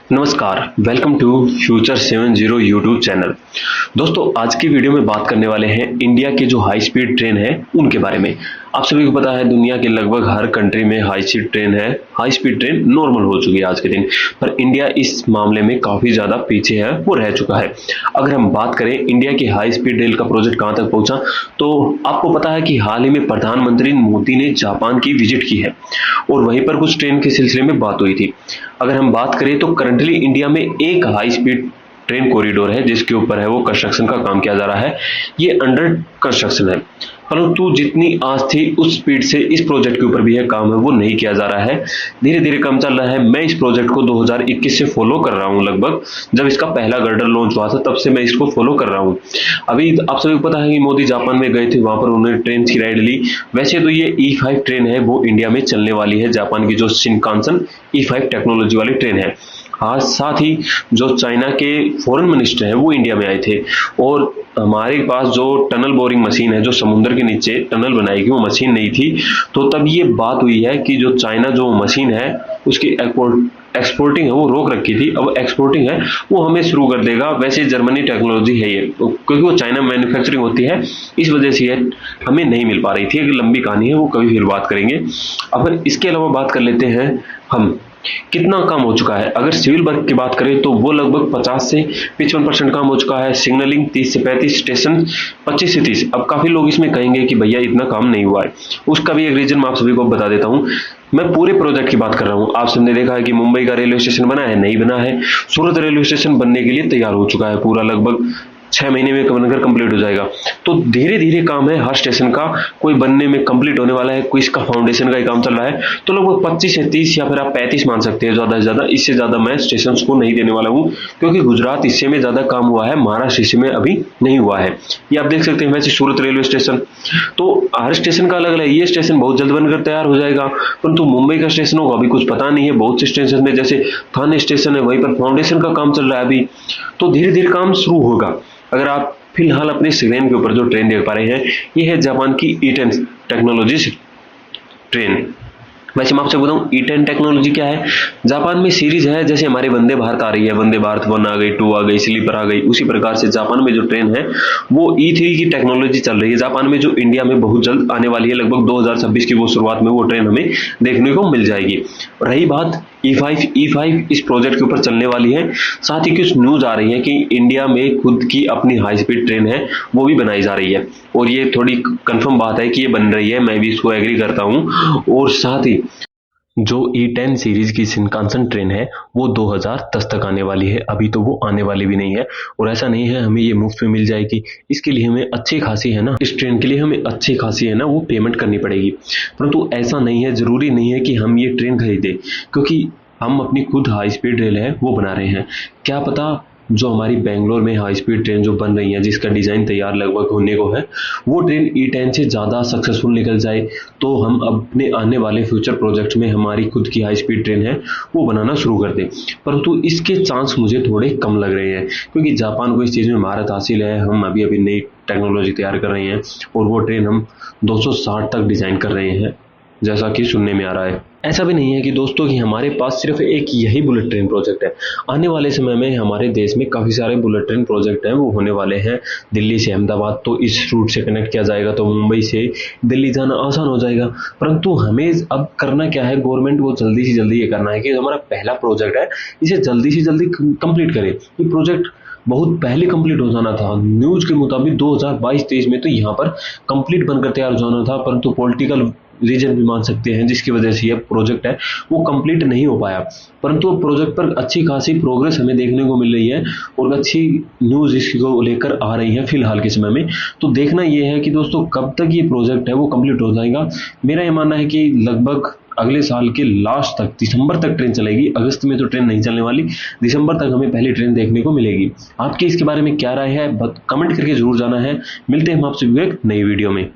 नमस्कार, welcome to future 70 YouTube channel. दोस्तों, आज की वीडियो में बात करने वाले हैं इंडिया के जो हाई स्पीड ट्रेन है उनके बारे में। आप सभी को पता है दुनिया के लगभग हर कंट्री में हाई स्पीड ट्रेन है, हाई स्पीड ट्रेन नॉर्मल हो चुकी है आज के दिन, पर इंडिया इस मामले में काफ़ी ज़्यादा पीछे है, वो रह चुका है। अगर हम बात करें इंडिया की हाई स्पीड रेल का प्रोजेक्ट कहाँ तक पहुँचा, तो आपको पता है कि हाल ही में प्रधानमंत्री मोदी ने जापान की विजिट की है और वहीं पर कुछ ट्रेन के सिलसिले में बात हुई थी। अगर हम बात करें तो करंटली इंडिया में एक हाई स्पीड ट्रेन कॉरिडोर है जिसके ऊपर है वो कंस्ट्रक्शन का काम किया जा रहा है। ये अंडर कंस्ट्रक्शन है, परंतु जितनी आज थी उस स्पीड से इस प्रोजेक्ट के ऊपर भी है काम है वो नहीं किया जा रहा है। धीरे धीरे काम चल रहा है। मैं इस प्रोजेक्ट को 2021 से फॉलो कर रहा हूँ। लगभग जब इसका पहला गर्डर लॉन्च हुआ था तब से मैं इसको फॉलो कर रहा हूँ। अभी आप सभी को पता है कि मोदी जापान में गए थे, वहां पर उन्होंने ट्रेन की राइड ली। वैसे तो ये E5 ट्रेन है वो इंडिया में चलने वाली है। जापान की जो शिनकानसेन E5 टेक्नोलॉजी वाली ट्रेन है। हाँ, साथ ही जो चाइना के फॉरेन मिनिस्टर हैं वो इंडिया में आए थे और हमारे पास जो टनल बोरिंग मशीन है, जो समुद्र के नीचे टनल बनाएगी, वो मशीन नहीं थी। तो तब ये बात हुई है कि जो चाइना जो मशीन है उसकी एक्सपोर्टिंग है वो रोक रखी थी, अब एक्सपोर्टिंग है वो हमें शुरू कर देगा। वैसे जर्मनी टेक्नोलॉजी है ये, क्योंकि वो चाइना मैन्युफैक्चरिंग होती है, इस वजह से ये हमें नहीं मिल पा रही थी। एक लंबी कहानी है, वो कभी फिर बात करेंगे। अब इसके अलावा बात कर लेते हैं हम कितना काम हो चुका है। अगर सिविल वर्क की बात करें तो वो लगभग 50 से 55% काम हो चुका है। सिग्नलिंग 30 से 35, स्टेशन 25 से 30। अब काफी लोग इसमें कहेंगे कि भैया इतना काम नहीं हुआ है, उसका भी एक रीजन मैं आप सभी को बता देता हूँ। मैं पूरे प्रोजेक्ट की बात कर रहा हूँ। आप सबने देखा है कि मुंबई का रेलवे स्टेशन बना है, नहीं बना है। सूरत रेलवे स्टेशन बनने के लिए तैयार हो चुका है, पूरा लगभग 6 महीने में बनकर कंप्लीट हो जाएगा। तो धीरे धीरे काम है हर स्टेशन का, कोई बनने में कंप्लीट होने वाला है, कोई इसका फाउंडेशन का ही काम चल रहा है। तो लगभग 25 से 30 या फिर आप 35 मान सकते हैं ज्यादा से ज्यादा। इससे ज्यादा मैं स्टेशन को नहीं देने वाला हूँ, क्योंकि गुजरात हिस्से में ज्यादा काम हुआ है, महाराष्ट्र हिस्से में अभी नहीं हुआ है। ये आप देख सकते हैं। वैसे सूरत रेलवे स्टेशन तो हर स्टेशन का अलग अलग है। ये स्टेशन बहुत जल्द बनकर तैयार हो जाएगा, परंतु मुंबई का स्टेशनों का अभी कुछ पता नहीं है। बहुत से स्टेशन में जैसे थाने स्टेशन है, वहीं पर फाउंडेशन का काम चल रहा है अभी। तो धीरे धीरे काम शुरू होगा। अगर आप फिलहाल अपने स्क्रीन के ऊपर जो ट्रेन देख पा रहे हैं, ये है जापान की E10 टेक्नोलॉजी ट्रेन। वैसे मैं आपसे बताऊं E10 टेक्नोलॉजी क्या है। जापान में सीरीज है, जैसे हमारे वंदे भारत आ रही है, वंदे भारत 1 आ गई, 2 आ गई, स्लीपर आ गई, उसी प्रकार से जापान में जो ट्रेन है वो E3 की टेक्नोलॉजी चल रही है जापान में, जो इंडिया में बहुत जल्द आने वाली है। लगभग 2026 की वो शुरुआत में वो ट्रेन हमें देखने को मिल जाएगी। रही बात E5 इस प्रोजेक्ट के ऊपर चलने वाली है। साथ ही कुछ न्यूज आ रही है कि इंडिया में खुद की अपनी हाई स्पीड ट्रेन है वो भी बनाई जा रही है, और ये थोड़ी कंफर्म बात है कि ये बन रही है, मैं भी इसको एग्री करता हूँ। और साथ ही जो E10 सीरीज की शिनकानसेन ट्रेन है वो 2010 तक आने वाली है। अभी तो वो आने वाली भी नहीं है, और ऐसा नहीं है हमें ये मुफ्त में मिल जाएगी। इसके लिए हमें अच्छी खासी है ना, इस ट्रेन के लिए हमें अच्छी खासी है ना वो पेमेंट करनी पड़ेगी। परंतु ऐसा नहीं है, जरूरी नहीं है कि हम ये ट्रेन खरीदें, क्योंकि हम अपनी खुद हाई स्पीड रेल है वो बना रहे हैं। क्या पता जो हमारी बेंगलोर में हाई स्पीड ट्रेन जो बन रही है, जिसका डिजाइन तैयार लगभग होने को है, वो ट्रेन E10 से ज्यादा सक्सेसफुल निकल जाए, तो हम अपने आने वाले फ्यूचर प्रोजेक्ट में हमारी खुद की हाई स्पीड ट्रेन है वो बनाना शुरू कर दें। परंतु इसके चांस मुझे थोड़े कम लग रहे हैं, क्योंकि जापान को इस चीज में महारत हासिल है। हम अभी अभी नई टेक्नोलॉजी तैयार कर रहे हैं और वो ट्रेन हम 260 तक डिजाइन कर रहे हैं, जैसा कि सुनने में आ रहा है। ऐसा भी नहीं है कि दोस्तों कि हमारे पास सिर्फ एक यही बुलेट ट्रेन प्रोजेक्ट है। आने वाले समय में हमारे देश में काफ़ी सारे बुलेट ट्रेन प्रोजेक्ट हैं वो होने वाले हैं। दिल्ली से अहमदाबाद तो इस रूट से कनेक्ट किया जाएगा, तो मुंबई से दिल्ली जाना आसान हो जाएगा। परंतु हमें अब करना क्या है, गवर्नमेंट को जल्दी से जल्दी ये करना है कि हमारा पहला प्रोजेक्ट है इसे जल्दी से जल्दी कंप्लीट करे। ये प्रोजेक्ट बहुत पहले कंप्लीट हो जाना था। न्यूज के मुताबिक 2022-23 में तो यहाँ पर कंप्लीट बनकर तैयार हो जाना था, परंतु पॉलिटिकल रीजन भी मान सकते हैं जिसकी वजह से ये प्रोजेक्ट है वो कंप्लीट नहीं हो पाया। परंतु प्रोजेक्ट पर अच्छी खासी प्रोग्रेस हमें देखने को मिल रही है और अच्छी न्यूज इसको लेकर आ रही है फिलहाल के समय में। तो देखना ये है कि दोस्तों कब तक ये प्रोजेक्ट है वो कंप्लीट हो जाएगा। मेरा ये मानना है कि लगभग अगले साल के लास्ट तक, दिसंबर तक ट्रेन चलेगी। अगस्त में तो ट्रेन नहीं चलने वाली, दिसंबर तक हमें पहली ट्रेन देखने को मिलेगी। आपकी इसके बारे में क्या राय है, कमेंट करके जरूर जाना है। मिलते हैं हम आपसे एक नई वीडियो में।